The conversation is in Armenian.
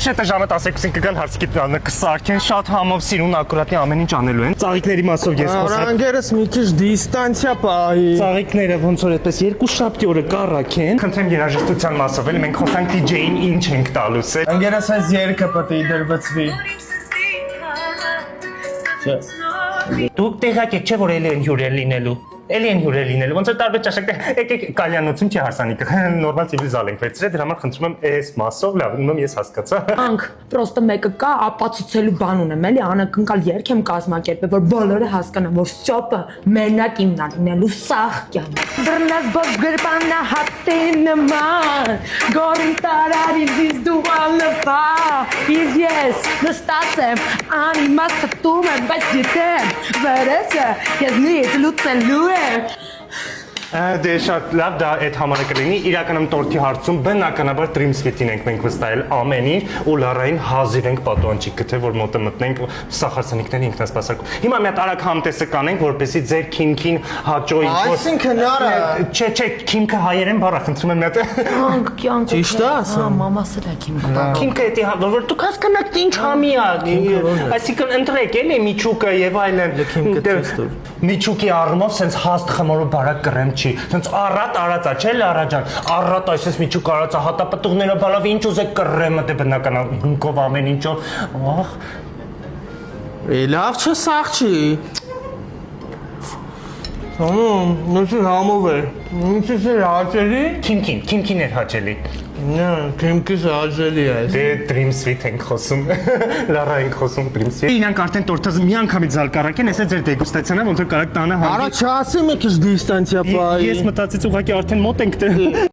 Շետը ժամը 12-ին կգան հարցիկի կսարքեն շատ համով սիրուն ակուրատնի ամեն ինչ անելու են։ Ծաղիկների մասով ես խոսեմ։ Անգերս մի քիչ դիստանցիա պահի։ Ծաղիկները ոնց որ այդպես երկու շաբթի օրը կառաքեն։ Խնդրեմ երաժշտության մասով էլ մենք խոսանք DJ-ին ինչ ենք տալուս է։ Անգերս այս երգը պետք է դրվեցվի։ Դուք տեղակ եք չէ որ էլի են հյուրեր լինելու։ Էլի են հյուրեր լինելու։ Ոնց որ տարբեր ճաշակներ եկեք կալյանոցում չի հարսանիքը։ Նորմալ ցիվիլ զալ ենք վերցրել, դրա համար խնդրում եմ այս մասով լավ, ում ես հասկացա։ Անք, պրոստը մեկը կա, ապացուցելու բան ունեմ, էլի անակնկալ երգ եմ կազմակերպել, որ բոլորը հասկանան, որ ստոպը մենակ իմն է լինելու սաղ կյան։ Դռնած բոգրպանա հատի նման, գորին տարարիզից դուղալվա, իսկ ես նստած եմ, անիմաց խտում եմ, բայց գիտեմ, վերեսը կեզնից լուծելու է։ Դե շատ լավ դա այդ համարը կլինի իրականում տորթի հարցում բնականաբար Dream Sweet-ին ենք մենք վստահել ամեն ինչ ու լարային հազիվ ենք պատոհանջիկ գտե որ մոտը մտնենք սախարսանիկների ինքնասպասարկում հիմա մի հատ արագ համտեսը կանենք որպեսզի ձեր քիմքին հաճոյի Այսինքն արա չէ քիմքը հայերեն բառ է խնդրում եմ մի հատ Անք, կյանքը Ճիշտ է ասում։ Հա, մամասը դա քիմքը քիմքը էդի որ դուք հասկանաք ինչ համի է այսինքն ընտրեք էլի միչուկը եւ այլն միչուկի առումով sense հաստ խմորու բարակ կրեմ չի sense առատ արածա չէ լարա ջան առատ այսպես միչուկ արածա հատապտուղները բալավ ինչ ուզեք կռեմ դե բնական հունկով ամեն ինչով ախ Լավ չէ սաղ չի։ Նույնիսկ համով է։ Ինչպես է հաճելի։ քիմքին էր հաճելի Նա քիմքից հաճելի է։ դե Dream Sweet ենք խոսում լարա ենք խոսում Dream Sweet իրանք արդեն տորթը մի անգամից զալ կարակեն էսա ձեր դեգուստացիոնը ոնց որ կարակ տանը Արա չասի մի քիչ դիստանցիա պահի։ ես մտածեց ուղղակի արդեն մոտ ենք դե